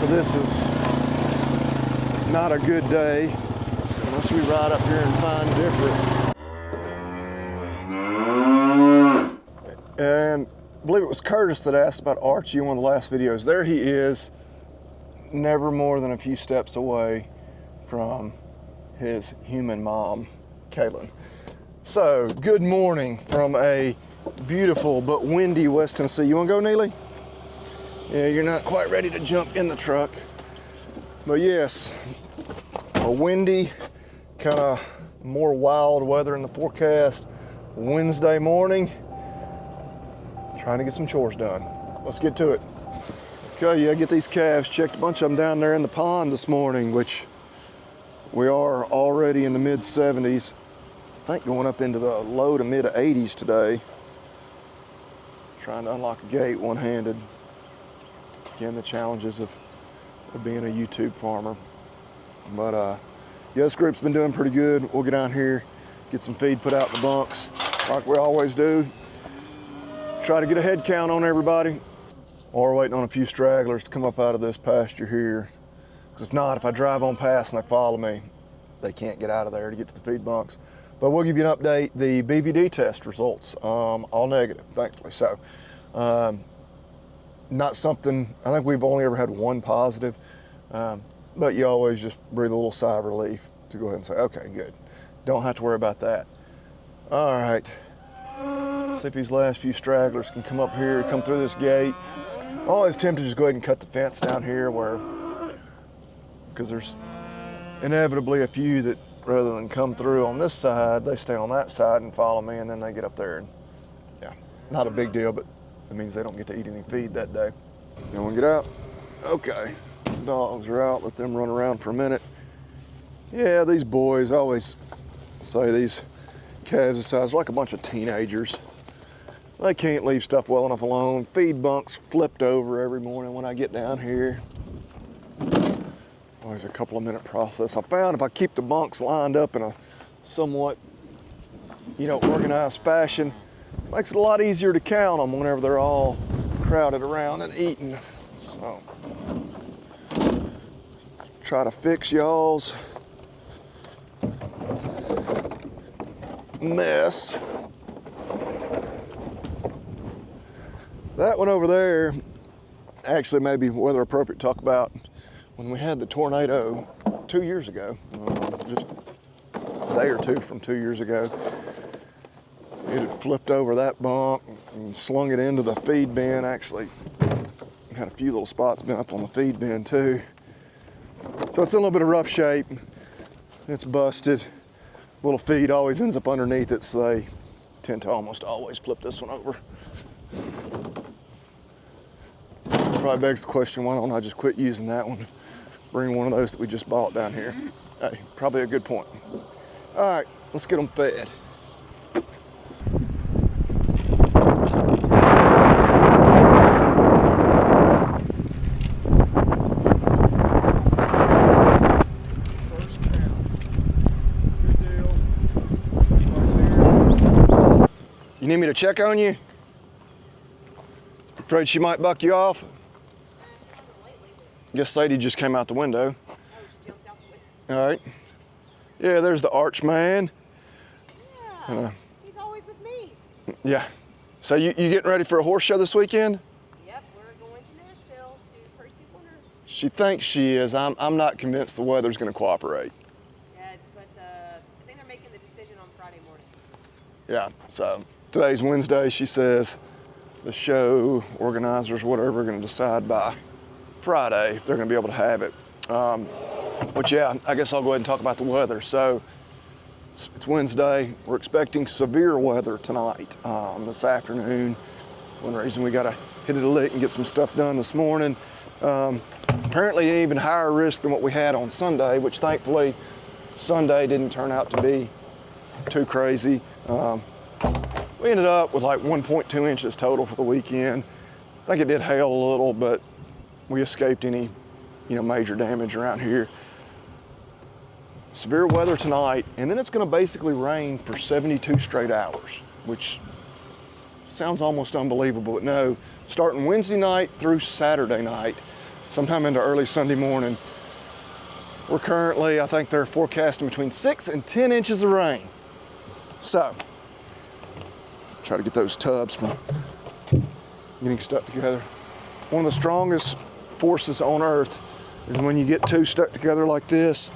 So this is not a good day unless we ride up here and find different. And I believe it was Curtis that asked about Archie in one of the last videos. There he is, never more than a few steps away from his human mom, Kaylin. So, good morning from a beautiful but windy West Tennessee. You wanna go, Neely? Yeah, you're not quite ready to jump in the truck. But yes, a windy, kind of more wild weather in the forecast. Wednesday morning, trying to get some chores done. Let's get to it. Okay, yeah, get these calves. Checked a bunch of them down there in the pond this morning, which we are already in the mid 70s. I think going up into the low to mid 80s today. Trying to unlock a gate one-handed. Again, the challenges of being a YouTube farmer. But yeah, this group's been doing pretty good. We'll get down here, get some feed put out in the bunks, like we always do. Try to get a head count on everybody. Or waiting on a few stragglers to come up out of this pasture here. Because if not, if I drive on past and they follow me, they can't get out of there to get to the feed bunks. But we'll give you an update. The BVD test results, all negative, thankfully. So, not something, I think we've only ever had one positive, but you always just breathe a little sigh of relief to go ahead and say, okay, good. Don't have to worry about that. All right, see if these last few stragglers can come up here, come through this gate. I'm always tempted to just go ahead and cut the fence down here because there's inevitably a few that rather than come through on this side, they stay on that side and follow me, and then they get up there and yeah, not a big deal, but it means they don't get to eat any feed that day. You want to get out? Okay. Dogs are out. Let them run around for a minute. Yeah, these boys, I always say these calves this size are like a bunch of teenagers. They can't leave stuff well enough alone. Feed bunks flipped over every morning when I get down here. Always a couple of minute process. I found if I keep the bunks lined up in a somewhat, organized fashion, makes it a lot easier to count them whenever they're all crowded around and eating. So, try to fix y'all's mess. That one over there, actually maybe weather appropriate to talk about when we had the tornado 2 years ago, just a day or two from 2 years ago. It had flipped over that bunk and slung it into the feed bin. Actually, had a few little spots been up on the feed bin too. So it's in a little bit of rough shape. It's busted. Little feed always ends up underneath it, so they tend to almost always flip this one over. Probably begs the question, why don't I just quit using that one? Bring one of those that we just bought down here. Hey, probably a good point. All right, let's get them fed. You need me to check on you? Afraid she might buck you off? Guess Sadie just came out the window. All right. Yeah, there's the arch man. Yeah, he's always with me. Yeah. So you getting ready for a horse show this weekend? Yep, we're going to Nashville to First Winter. She thinks she is. I'm not convinced the weather's going to cooperate. Yeah, but I think they're making the decision on Friday morning. Yeah, so today's Wednesday. She says the show organizers, whatever, are going to decide by Friday if they're going to be able to have it. But yeah, I guess I'll go ahead and talk about the weather. So it's Wednesday. We're expecting severe weather tonight, this afternoon. One reason we got to hit it a lick and get some stuff done this morning. Apparently an even higher risk than what we had on Sunday, which thankfully Sunday didn't turn out to be too crazy. We ended up with like 1.2 inches total for the weekend. I think it did hail a little, but we escaped any, major damage around here. Severe weather tonight, and then it's going to basically rain for 72 straight hours, which sounds almost unbelievable, but no. Starting Wednesday night through Saturday night, sometime into early Sunday morning. We're currently, I think they're forecasting between 6 and 10 inches of rain. So, try to get those tubs from getting stuck together. One of the strongest forces on earth is when you get two stuck together like this.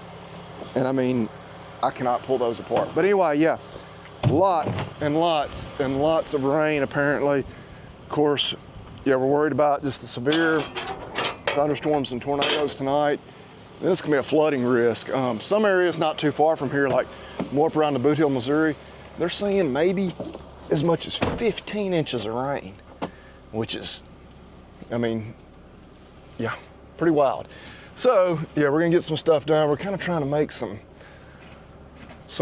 And I mean, I cannot pull those apart. But anyway, yeah, lots and lots and lots of rain apparently. Of course, yeah, we're worried about just the severe thunderstorms and tornadoes tonight. Then it's gonna be a flooding risk. Some areas not too far from here, like more up around the Boot Hill, Missouri, they're saying maybe as much as 15 inches of rain, which is, I mean, yeah, pretty wild. So yeah, we're gonna get some stuff done. We're kind of trying to make some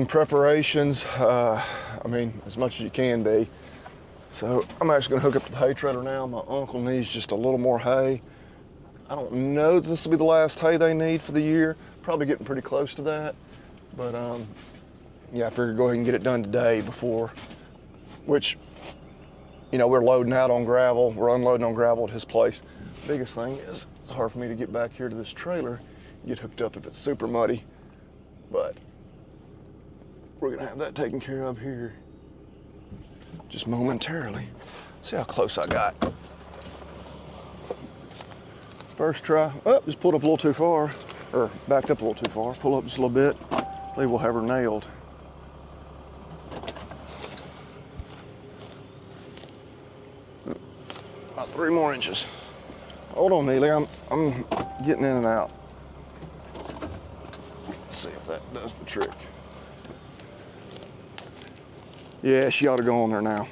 preparations. I mean, as much as you can be. So I'm actually gonna hook up to the hay trailer now. My uncle needs just a little more hay. I don't know that this will be the last hay they need for the year. Probably getting pretty close to that. But yeah, I figured go ahead and get it done today before, which, you know, we're loading out on gravel. We're unloading on gravel at his place. Biggest thing is it's hard for me to get back here to this trailer and get hooked up if it's super muddy. But we're gonna have that taken care of here just momentarily. See how close I got. First try, oh, just pulled up a little too far, or backed up a little too far. Pull up just a little bit. I believe we'll have her nailed. About 3 more inches. Hold on, Neely, I'm getting in and out. Let's see if that does the trick. Yeah, she ought to go on there now.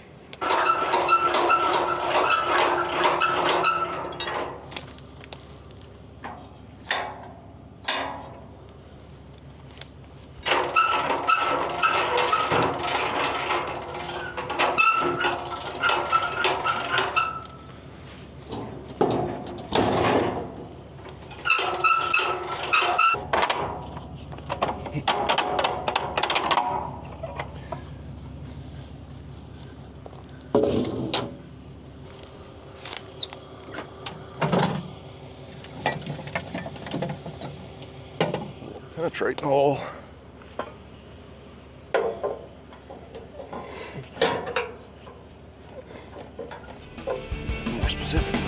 Penetrate hole. More specifically.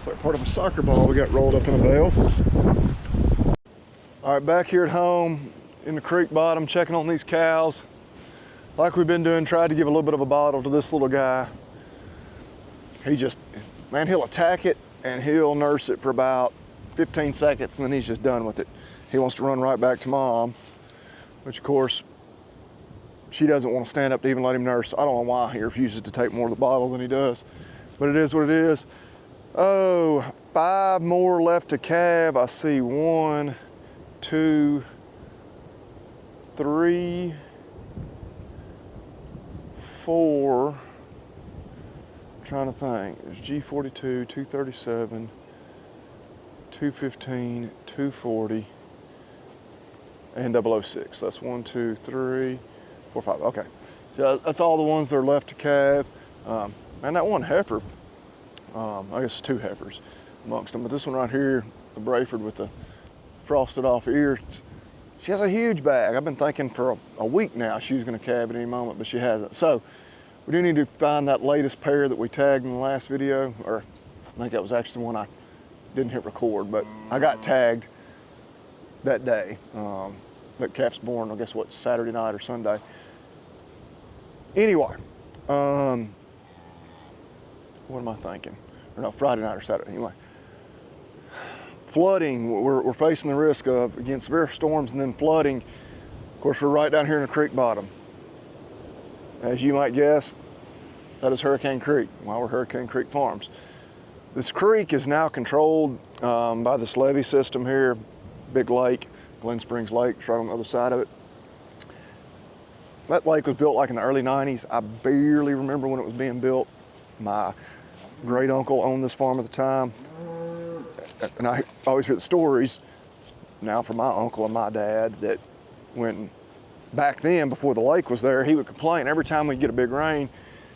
It's like part of a soccer ball we got rolled up in a bale. All right, back here at home in the creek bottom, checking on these cows. Like we've been doing, tried to give a little bit of a bottle to this little guy. He just, man, he'll attack it and he'll nurse it for about 15 seconds and then he's just done with it. He wants to run right back to mom, which of course, she doesn't want to stand up to even let him nurse. I don't know why he refuses to take more of the bottle than he does, but it is what it is. Oh, 5 more left to calve. I see 1, 2, 3, 4. I'm trying to think. There's G42, 237, 215, 240, and 006. That's 1, 2, 3, 4, 5. Okay. So that's all the ones that are left to calve. And that one heifer, I guess it's 2 heifers amongst them, but this one right here, the Brayford with the frosted off ears, she has a huge bag. I've been thinking for a week now she was gonna calve at any moment, but she hasn't. So we do need to find that latest pair that we tagged in the last video, or I think that was actually the one I didn't hit record, but I got tagged that day. That calf's born, I guess what, Saturday night or Sunday. Anyway, what am I thinking? Or no, Friday night or Saturday, anyway. Flooding, we're facing the risk of, again, severe storms and then flooding. Of course, we're right down here in the creek bottom. As you might guess, that is Hurricane Creek. Well, we're Hurricane Creek Farms. This creek is now controlled by this levee system here, big lake, Glen Springs Lake, it's right on the other side of it. That lake was built like in the early 90s. I barely remember when it was being built. My great uncle owned this farm at the time. And I always hear the stories now from my uncle and my dad that when back then, before the lake was there, he would complain every time we'd get a big rain.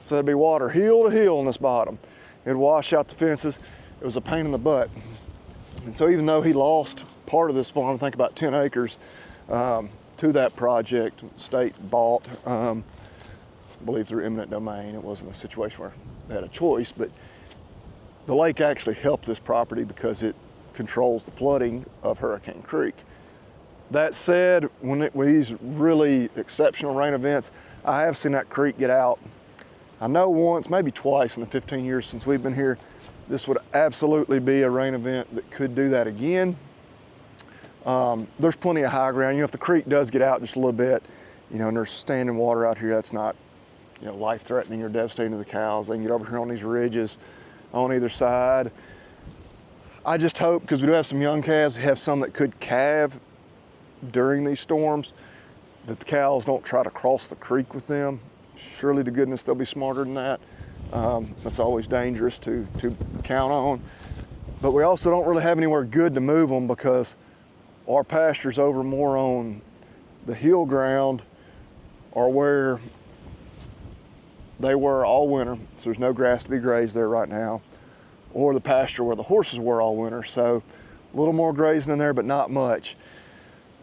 So there'd be water hill to hill on this bottom. It'd wash out the fences. It was a pain in the butt. And so even though he lost part of this farm, I think about 10 acres, to that project, the state bought, I believe through eminent domain. It wasn't a situation where they had a choice, but the lake actually helped this property because it controls the flooding of Hurricane Creek. That said, with these really exceptional rain events, I have seen that creek get out. I know once, maybe twice in the 15 years since we've been here, this would absolutely be a rain event that could do that again. There's plenty of high ground. You know, if the creek does get out just a little bit, you know, and there's standing water out here, that's not, you know, life-threatening or devastating to the cows. They can get over here on these ridges on either side. I just hope, because we do have some young calves, we have some that could calve during these storms, that the cows don't try to cross the creek with them. Surely to goodness they'll be smarter than that. That's always dangerous to count on. But we also don't really have anywhere good to move them because our pastures over more on the hill ground are where they were all winter, so there's no grass to be grazed there right now, or the pasture where the horses were all winter, so a little more grazing in there, but not much.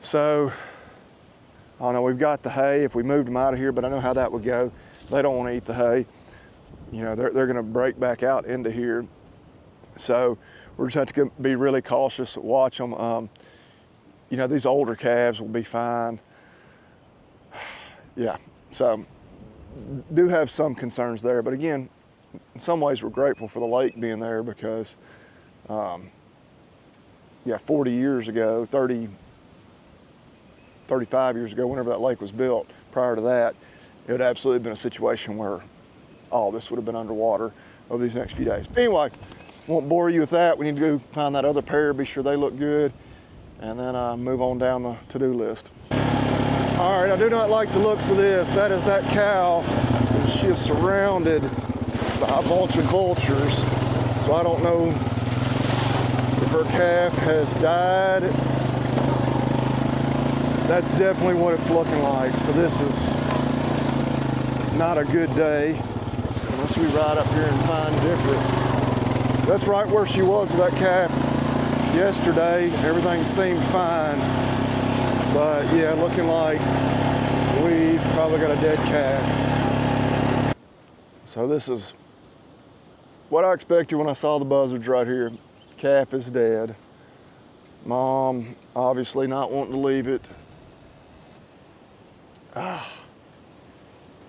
So, I don't know, we've got the hay if we moved them out of here, but I know how that would go. They don't want to eat the hay. You know, they're going to break back out into here. So, we're just have to be really cautious, watch them. You know, these older calves will be fine. Yeah, so do have some concerns there, but again, in some ways we're grateful for the lake being there because, yeah, 40 years ago, 30, 35 years ago, whenever that lake was built, prior to that, it would absolutely have been a situation where all this would have been underwater over these next few days. Anyway, won't bore you with that. We need to go find that other pair, be sure they look good, and then move on down the to-do list. All right, I do not like the looks of this. That is that cow. She is surrounded by a bunch of vultures. So I don't know if her calf has died. That's definitely what it's looking like. So this is not a good day unless we ride up here and find different. That's right where she was with that calf yesterday. Everything seemed fine. But yeah, looking like we've probably got a dead calf. So this is what I expected when I saw the buzzards right here. Calf is dead. Mom obviously not wanting to leave it.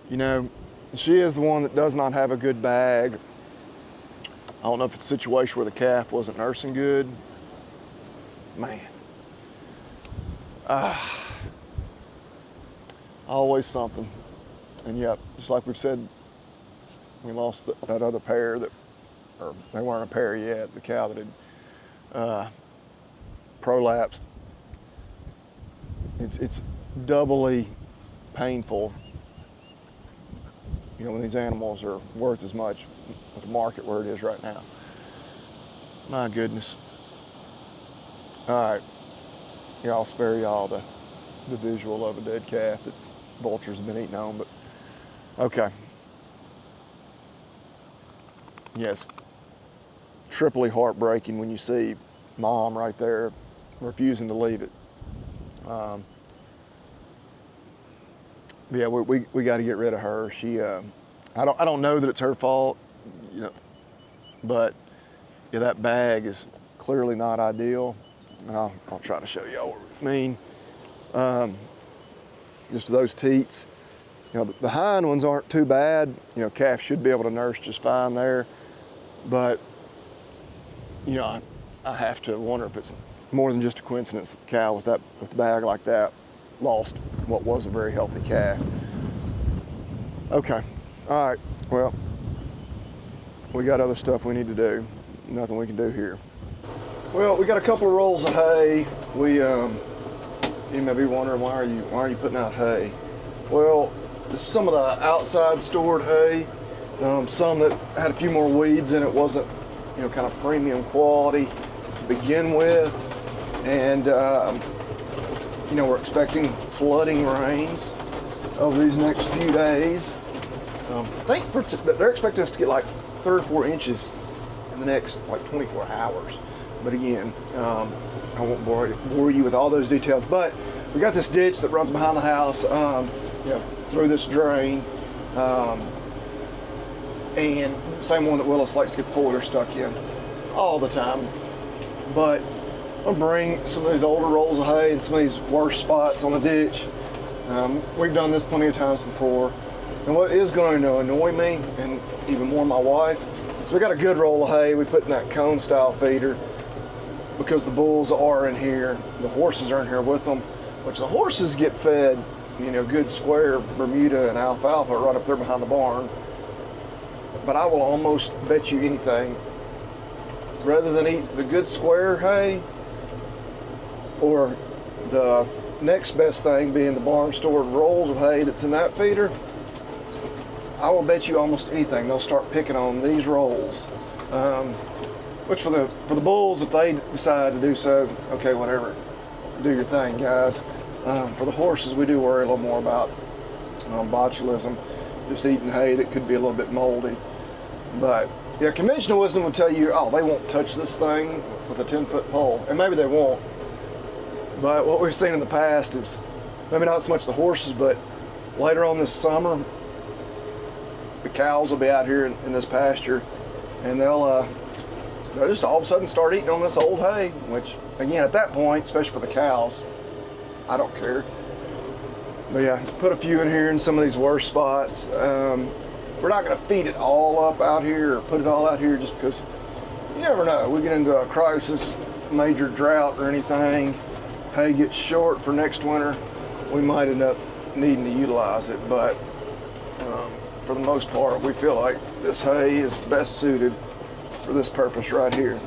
You know, she is the one that does not have a good bag. I don't know if it's a situation where the calf wasn't nursing good. Man. Always something. And yep, just like we've said, we lost that other pair that, or they weren't a pair yet, the cow that had prolapsed. It's doubly painful, you know, when these animals are worth as much at the market where it is right now. My goodness. All right. Yeah, I'll spare y'all the visual of a dead calf that vultures have been eating on, but okay. Yes, triply heartbreaking when you see Mom right there refusing to leave it. Yeah, we got to get rid of her. She, I don't know that it's her fault, you know, but yeah, that bag is clearly not ideal. And I'll try to show y'all what I mean. Just those teats, you know, the hind ones aren't too bad. You know, calf should be able to nurse just fine there. But, you know, I have to wonder if it's more than just a coincidence that the cow with the bag like that lost what was a very healthy calf. Okay, all right, well, we got other stuff we need to do. Nothing we can do here. Well, we got a couple of rolls of hay. You may be wondering, why are you putting out hay? Well, this is some of the outside stored hay. Some that had a few more weeds in it, wasn't, you know, kind of premium quality to begin with. And, you know, we're expecting flooding rains over these next few days. I think they're expecting us to get like 3 or 4 inches in the next like 24 hours. But again, I won't bore you with all those details. But we got this ditch that runs behind the house, you know, through this drain, and same one that Willis likes to get the foliar stuck in all the time. But I'll bring some of these older rolls of hay and some of these worse spots on the ditch. We've done this plenty of times before. And what is going to annoy me, and even more my wife, so we got a good roll of hay we put in that cone style feeder, because the bulls are in here, the horses are in here with them, which the horses get fed, you know, good square Bermuda and alfalfa right up there behind the barn. But I will almost bet you anything, rather than eat the good square hay, or the next best thing being the barn stored rolls of hay that's in that feeder, I will bet you almost anything they'll start picking on these rolls. Which for the bulls, if they decide to do so, okay, whatever, do your thing, guys. For the horses, we do worry a little more about botulism, just eating hay that could be a little bit moldy. But yeah, conventional wisdom will tell you, oh, they won't touch this thing with a 10-foot pole, and maybe they won't. But what we've seen in the past is, maybe not so much the horses, but later on this summer, the cows will be out here in this pasture, and they'll just all of a sudden start eating on this old hay, which, again, at that point, especially for the cows, I don't care. But yeah, put a few in here in some of these worse spots. We're not going to feed it all up out here or put it all out here, just because you never know. We get into a crisis, major drought or anything, hay gets short for next winter, we might end up needing to utilize it. But for the most part, we feel like this hay is best suited for this purpose right here.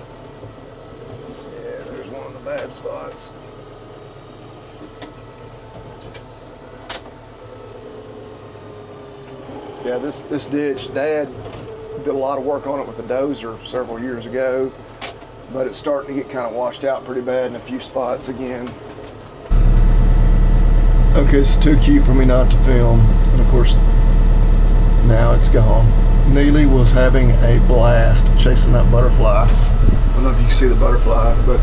Yeah, there's one of the bad spots. Yeah, this ditch, Dad did a lot of work on it with a dozer several years ago, but it's starting to get kind of washed out pretty bad in a few spots again. Okay, it's too cute for me not to film, and of course, now it's gone. Neely was having a blast chasing that butterfly. I don't know if you can see the butterfly, but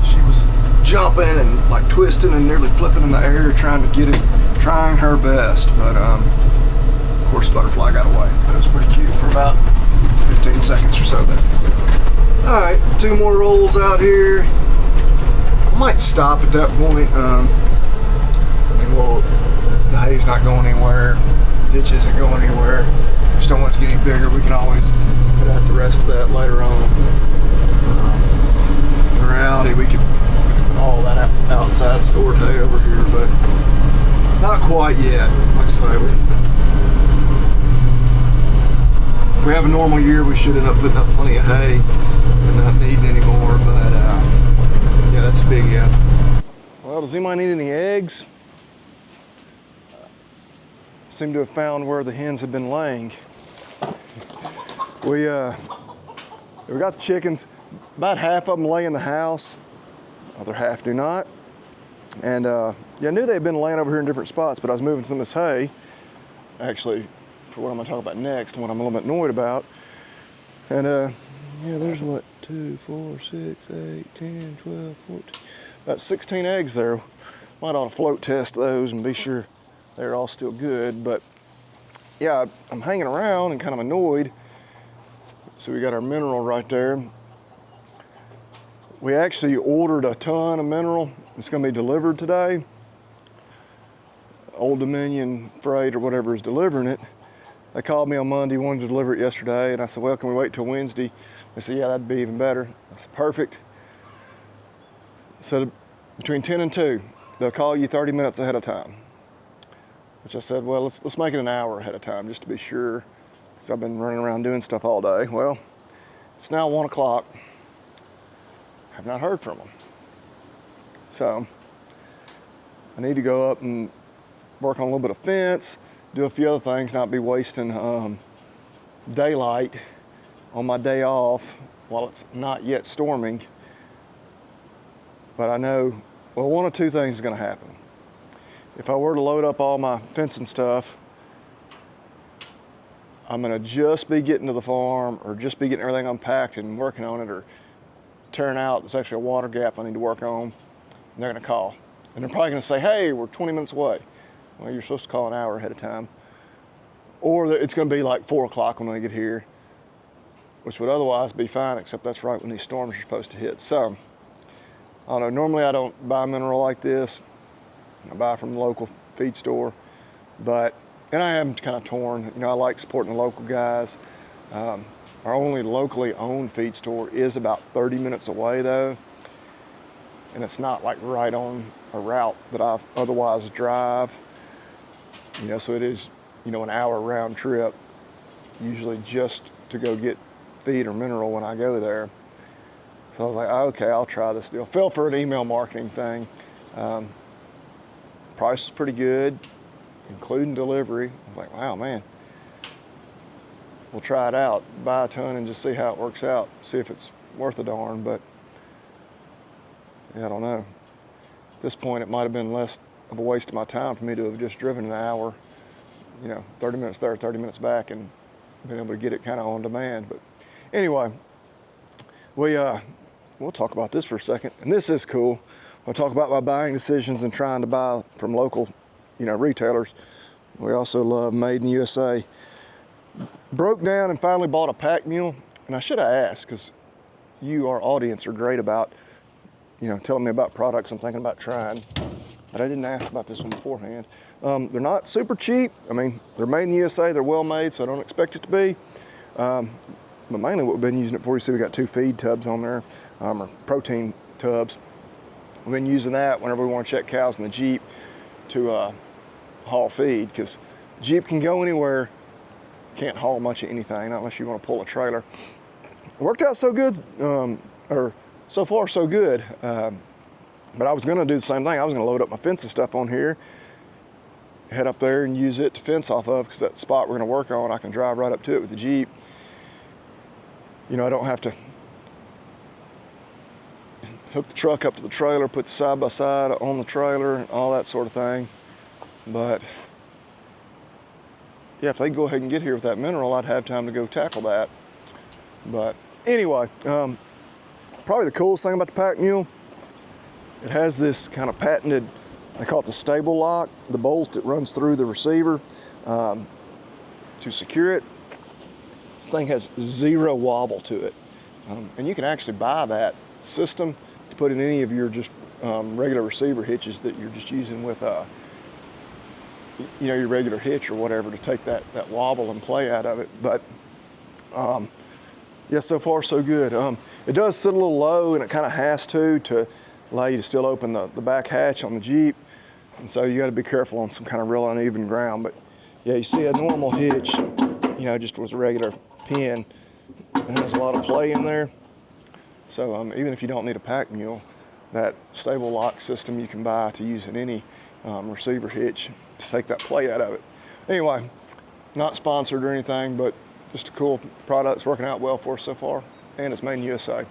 she was jumping and like twisting and nearly flipping in the air trying to get it, trying her best. But of course the butterfly got away. But it was pretty cute for about 15 seconds or so there. All right, 2 more rolls out here. I might stop at that point. I mean, well, the hay's not going anywhere. The ditch isn't going anywhere. Just don't want it to get any bigger. We can always put out the rest of that later on. In reality, we could put all that outside stored hay over here, but not quite yet. Like I say, if we have a normal year, we should end up putting up plenty of hay and not needing any more. But yeah, that's a big if. Well, does anybody need any eggs? Seem to have found where the hens have been laying. We got the chickens. About half of them lay in the house. Other half do not. And yeah, I knew they had been laying over here in different spots, but I was moving some of this hay, actually, for what I'm going to talk about next, and what I'm a little bit annoyed about. And yeah, there's what, 2, 4, 6, 8, 10, 12, 14, about 16 eggs there. Might ought to float test those and be sure they're all still good. But yeah, I'm hanging around and kind of annoyed. So we got our mineral right there. We actually ordered a ton of mineral. It's going to be delivered today. Old Dominion Freight or whatever is delivering it. They called me on Monday, wanted to deliver it yesterday, and I said, well, can we wait till Wednesday? They said, yeah, that'd be even better. I said, perfect. So between 10 and 2, they'll call you 30 minutes ahead of time. Which I said, well, let's make it an hour ahead of time just to be sure, because I've been running around doing stuff all day. Well, it's now 1 o'clock. I've not heard from them. So I need to go up and work on a little bit of fence, do a few other things, not be wasting daylight on my day off while it's not yet storming. But I know, well, one of two things is gonna happen. If I were to load up all my fencing stuff, I'm gonna just be getting to the farm or just be getting everything unpacked and working on it, or tearing out, it's actually a water gap I need to work on, and they're gonna call. And they're probably gonna say, hey, we're 20 minutes away. Well, you're supposed to call an hour ahead of time. Or it's gonna be like 4 o'clock when they get here, which would otherwise be fine, except that's right when these storms are supposed to hit. So, I don't know, normally I don't buy mineral like this. I buy from the local feed store, and I am kind of torn. You know, I like supporting the local guys. Our only locally owned feed store is about 30 minutes away though, and it's not like right on a route that I otherwise drive. You know, so it is, you know, an hour round trip, usually just to go get feed or mineral when I go there. So I was like, okay, I'll try this deal. Fell for an email marketing thing. Price is pretty good, including delivery. I was like, wow, man. We'll try it out, buy a ton and just see how it works out, see if it's worth a darn, but yeah, I don't know. At this point, it might have been less of a waste of my time for me to have just driven an hour, you know, 30 minutes there, 30 minutes back, and been able to get it kind of on demand. But anyway, we'll talk about this for a second, and this is cool. I'll talk about my buying decisions and trying to buy from local, you know, retailers. We also love Made in the USA. Broke down and finally bought a pack mule, and I should have asked, because you, our audience, are great about, you know, telling me about products I'm thinking about trying, but I didn't ask about this one beforehand. They're not super cheap. I mean, they're made in the USA, they're well made, so I don't expect it to be. But mainly what we've been using it for, you see we got 2 feed tubs on there, or protein tubs. We've been using that whenever we want to check cows in the Jeep to haul feed, because Jeep can go anywhere, can't haul much of anything, not unless you want to pull a trailer. It worked out so good, or so far so good, but I was going to do the same thing. I was going to load up my fencing stuff on here, head up there and use it to fence off of, because that spot we're going to work on, I can drive right up to it with the Jeep. You know, I don't have to hook the truck up to the trailer, put the side by side on the trailer, and all that sort of thing. But yeah, if they go ahead and get here with that mineral, I'd have time to go tackle that. But anyway, probably the coolest thing about the pack mule, it has this kind of patented, they call it the stable lock, the bolt that runs through the receiver to secure it. This thing has 0 wobble to it. And you can actually buy that system to put in any of your just regular receiver hitches that you're just using with you know, your regular hitch or whatever, to take that wobble and play out of it. But yeah, so far so good. It does sit a little low, and it kind of has to allow you to still open the back hatch on the Jeep. And so you got to be careful on some kind of real uneven ground. But yeah, you see a normal hitch, you know, just with a regular pin, it has a lot of play in there. So even if you don't need a pack mule, that stable lock system you can buy to use in any receiver hitch to take that play out of it. Anyway, not sponsored or anything, but just a cool product. It's working out well for us so far, and it's made in USA.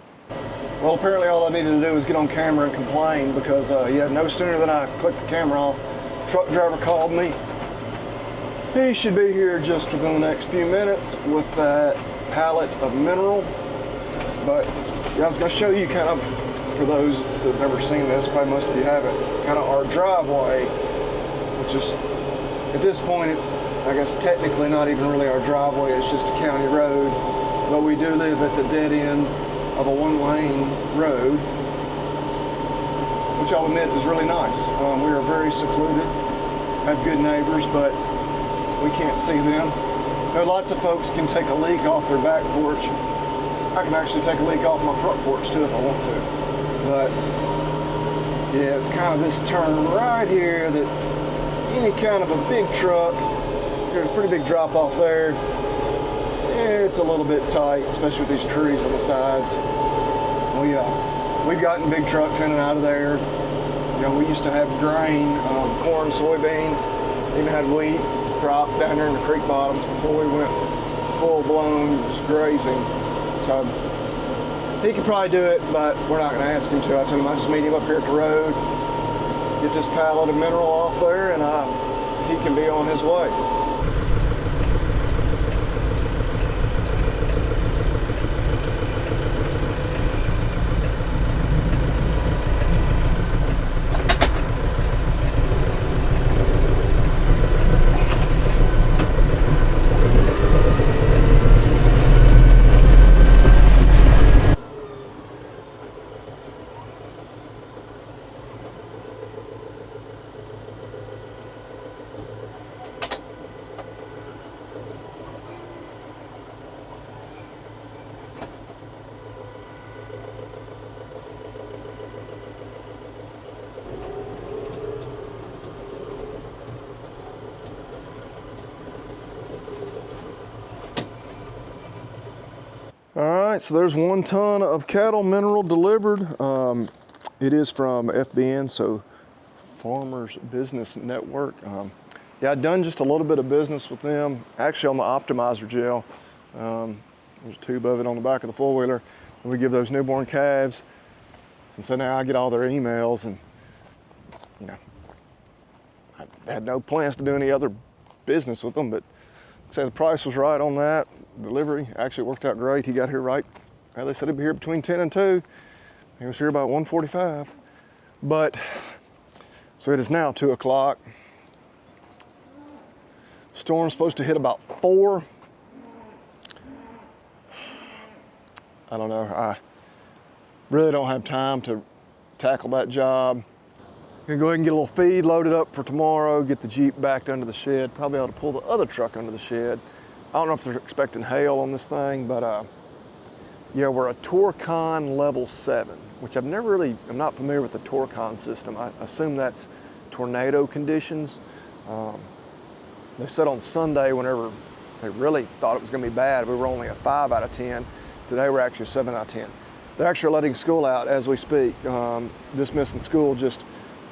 Well, apparently all I needed to do was get on camera and complain, because yeah, no sooner than I clicked the camera off, truck driver called me. He should be here just within the next few minutes with that pallet of mineral. But yeah, I was going to show you kind of, for those that have never seen this, probably most of you haven't, kind of our driveway, which is, at this point, it's, I guess, technically not even really our driveway, it's just a county road, but we do live at the dead end of a 1-lane road, which I'll admit is really nice. We are very secluded, have good neighbors, but we can't see them. There are lots of folks can take a leak off their back porch. I can actually take a leak off my front porch too if I want to. But yeah, it's kind of this turn right here that any kind of a big truck, there's a pretty big drop off there. It's a little bit tight, especially with these trees on the sides. We've gotten big trucks in and out of there. You know, we used to have grain, corn, soybeans, even had wheat crop down there in the creek bottoms before we went full-blown grazing. So he could probably do it, but we're not going to ask him to. I told him I'd just meet him up here at the road, get this pallet of mineral off there, and he can be on his way. All right, so there's 1 ton of cattle mineral delivered. It is from FBN, so Farmers Business Network. Yeah, I've done just a little bit of business with them, actually on the optimizer gel. There's a tube of it on the back of the four-wheeler, and we give those newborn calves. And so now I get all their emails, and you know, I had no plans to do any other business with them, but say the price was right on that. Delivery actually worked out great. He got here right. Well, they said he'd be here between 10 and 2. He was here about 1:45. But, so it is now 2 o'clock. Storm's supposed to hit about 4. I don't know. I really don't have time to tackle that job. I'm gonna go ahead and get a little feed loaded up for tomorrow, get the Jeep backed under the shed. Probably ought to pull the other truck under the shed. I don't know if they're expecting hail on this thing, but yeah, we're a Torcon level 7, which I'm not familiar with the Torcon system. I assume that's tornado conditions. They said on Sunday, whenever they really thought it was gonna be bad, we were only a 5 out of 10. Today we're actually a 7 out of 10. They're actually letting school out as we speak. Dismissing school just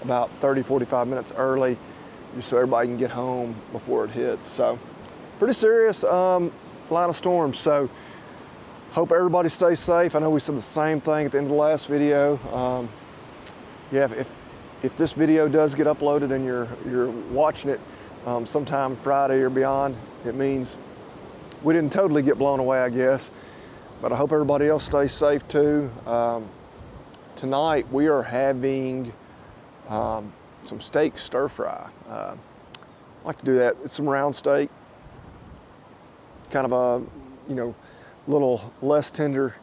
about 30, 45 minutes early, just so everybody can get home before it hits. So pretty serious line of storms. So hope everybody stays safe. I know we said the same thing at the end of the last video. Yeah, if this video does get uploaded and you're watching it sometime Friday or beyond, it means we didn't totally get blown away, I guess. But I hope everybody else stays safe too. Tonight we are having some steak stir fry. I like to do that. It's some round steak, kind of a little less tender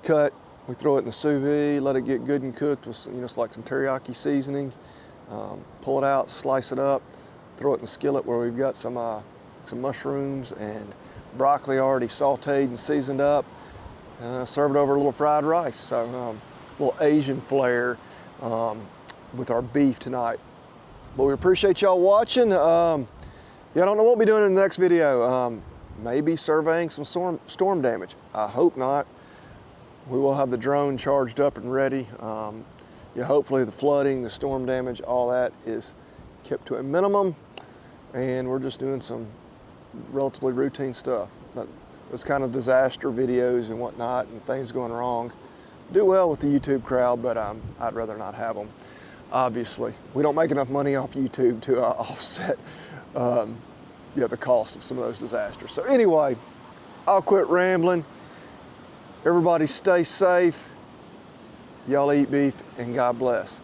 cut. We throw it in the sous vide, let it get good and cooked with it's like some teriyaki seasoning. Pull it out, slice it up, throw it in the skillet where we've got some mushrooms and broccoli already sauteed and seasoned up. Serve it over a little fried rice. So a little Asian flair with our beef tonight. But we appreciate y'all watching. Yeah, I don't know what we'll be doing in the next video. Maybe surveying some storm damage. I hope not. We will have the drone charged up and ready. Yeah, hopefully the flooding, the storm damage, all that is kept to a minimum. And we're just doing some relatively routine stuff. Those kind of disaster videos and whatnot and things going wrong do well with the YouTube crowd, but I'd rather not have them. Obviously, we don't make enough money off YouTube to offset the cost of some of those disasters. So anyway, I'll quit rambling. Everybody stay safe. Y'all eat beef and God bless.